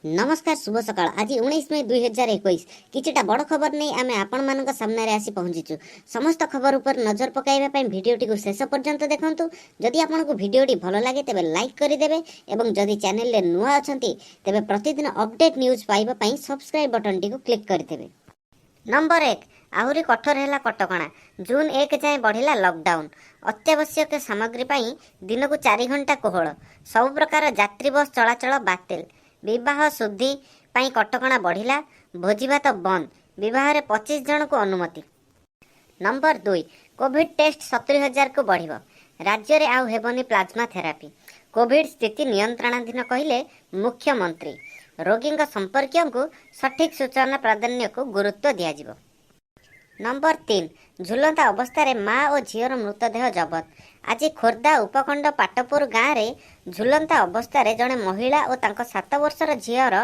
नमस्कार शुभ सकाळ। आज 19 मई 2021 किछिटा बड़ खबर नहीं आमे आपण मानक सामने रे आसी पहुंचीचु। समस्त खबर ऊपर नजर पकाइबा पई भिडियोटी को शेष पर्यंत देखंतु। जदि आपनको भिडियोटी भलो लागे तेबे लाइक करि देबे एवं जदि चैनल रे नुआ अछंती तेबे प्रतिदिन अपडेट न्यूज पाइबा पई सब्सक्राइब बटन टी को क्लिक करि देबे। नंबर 1 आहुरी कठोर हैला कटकणा। जून 1 जाए बढ़िला लॉकडाउन। अत्यावश्यक सामग्री पई दिन को 4 घंटा कोहळ। सब प्रकार यात्री बस चलाचल बातिल। विवाह शुद्धि पाई कटकणा बढ़िला। भोजीभात बंद। विवाह रे 25 जन को अनुमति। नंबर 2 कोविड टेस्ट 70,000 को बढ़िबो। राज्य रे आउ हेबनी प्लाज्मा थेरापी। कोविड स्थिति नियंत्रणाधीन कहिले मुख्यमंत्री। रोगी संपर्कियों को सठिक सूचना प्राधान्य को गुरुत्व दिया जिवो। नंबर 3 झुलंता अवस्था रे माँ और झीर मृतदेह जबत। आज खोर्धा उपखंड पाटपुर गाँव में झुलंता अवस्था रे जड़े महिला और तांको 7 वर्षर झीर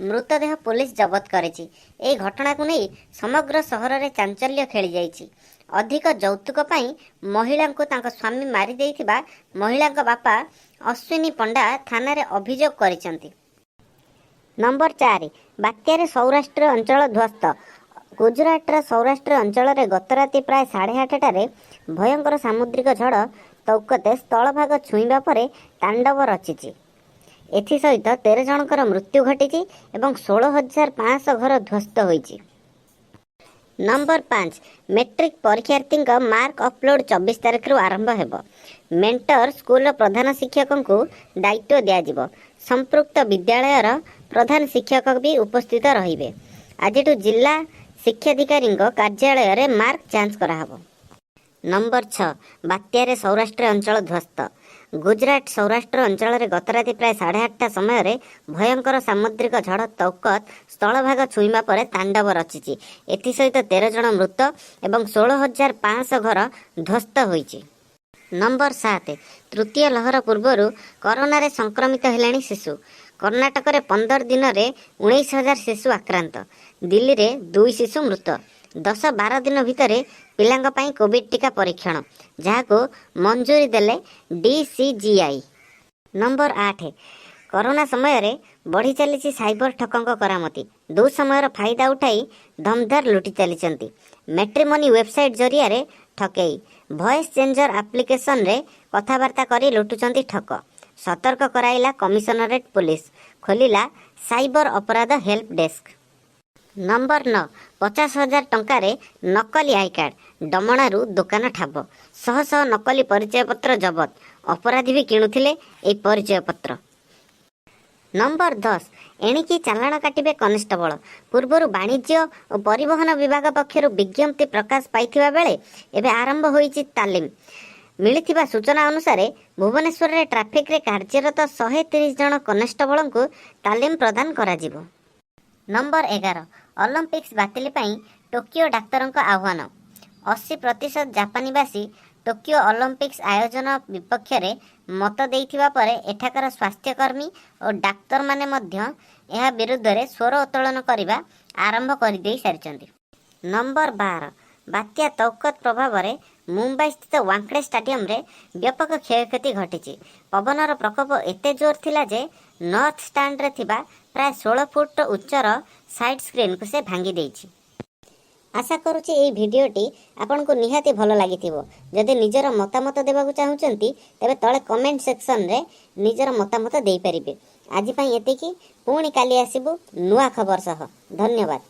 मृतदेह पुलिस जबत करिछि। एही घटना को नहीं समग्र सहर रे चांचल्य खेली जाइछि। अधिक यौतुक पाई महिला को तांको स्वामी मारी देइथिबा महिला बापा अश्विनी पंडा थाना रे अभियोग करिसेंति। नंबर 4 बात्यारे सौराष्ट्र अंचल ध्वस्त। गुजरातर सौराष्ट्र अंचल रे गत राति प्राय 8:30 भयंकर सामुद्रिक झड़ तौकते स्थलभाग छुईबा परे तांडव रचिछि। एथिसहित 13 जनकर मृत्यु घटिछि एवं 16,500 घर ध्वस्त होइछि। नंबर 5 मैट्रिक परीक्षार्थी मार्क अपलोड 24 तारिख रु आरंभ हेबो। मेंटर स्कूल प्रधान शिक्षकों को दायित्व दिया। संपृक्त विद्यालयर प्रधान शिक्षक भी उपस्थित रहिबे। आज जिला शिक्षाधिकारी कार्यालय रे मार्क जांच कराहबो। नंबर 6 बात्यारे सौराष्ट्र अंचल ध्वस्त। गुजरात सौराष्ट्र अंचल रे गत राति प्राय 8:30 समय रे भयंकर सामुद्रिक झड़ तौकत स्थलभाग छुईबा परे तांडव रचिछि। एथिसहित 13 जन मृत एवं 16,500 घर ध्वस्त होइछि। नंबर 7 तृतीय लहर पूर्वर कोरोना रे संक्रमित हेलाणी शिशु। कर्णाटक रे 15 दिन रे 19,000 शिशु आक्रांत। दिल्ली रे 2 शिशु मृत। 10-12 दिन भितर पिलांग पई कोविड टीका परीक्षण जहाको मंजूरी देले DCGI। नंबर 8 कोरोना समय रे बढ़ी चली साइबर ठकों करामती। दो समय फायदा उठाई धमधार लुटी चली। मैट्रिमोनी वेबसाइट जरिया रे ठकई। वॉइस चेंजर एप्लिकेशन रे कथबार्ता करी लुटुचंती ठक। सतर्क कराइला कमिशनरेट पुलिस। खोलिला साइबर अपराध हेल्प डेस्क। नंबर 9 50,000 टंकार नकली आई कार्ड। डमणारू दुकान ठाब। शह शह नकली परिचय पत्र जबत। अपराधी भी किणुथिले ए परिचय पत्र। Number 10 एणिकी चालाण काटिबे constable. पूर्वर वाणिज्य और परिवहन विभाग पक्षर विज्ञप्ति प्रकाश पाइथिबा बेले एबे आरंभ होईछि तालीम। मिलिथिबा सूचना अनुसार भुवनेश्वर रे ट्रैफिक रे कार्यरत 130 जन कनेस्टेबल को तालीम प्रदान करा जिवो। नंबर 11 ओलंपिक्स बातिल पई टोकियो डाक्तरंक आह्वान। 80% जापानीवासी टोकियो ओलंपिक्स आयोजन विपक्ष रे मत देइथिबा परे एठाकर स्वास्थ्यकर्मी और डाक्तर माने मध्य एहा विरुद्ध रे स्वर उत्तोलन करिबा आरंभ करि देई सारिचंती। नंबर 12 बात्या तौकत प्रभाव रे मुंबई स्थित वांकड़े स्टेडियम रे व्यापक क्षयक्षति घटिछि। पवनर प्रकोप एते जोर थिला जे नॉर्थ स्टैंड रे थिबा प्राय 16 फुट उच्चर साइड स्क्रीन को से भांगी देइछि। आशा करुछि एई भिडियोटी आपन को निहाती भलो लागिथिबो। जदि निजर मतामत देबाकू चाहुचंती तेबे तळे कमेंट सेक्शन रे निजर मतामत देई परिबे। आज पई एतिकी पुणी काली आसीबु नुआ खबर सह। धन्यवाद।